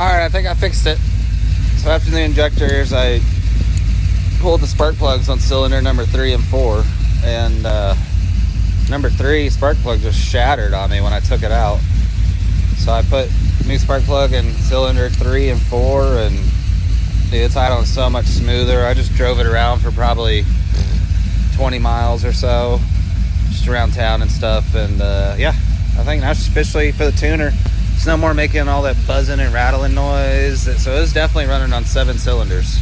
Alright, I think I fixed it. So after the injectors, I pulled the spark plugs on cylinder number 3 and 4, and number 3 spark plug just shattered on me when I took it out. So I put new spark plug in cylinder 3 and 4, and dude, it's idling so much smoother. I just drove it around for probably 20 miles or so, just around town and stuff, and yeah, I think now it's officially for the tuner. It's no more making all that buzzing and rattling noise, so it's definitely running on 7 cylinders.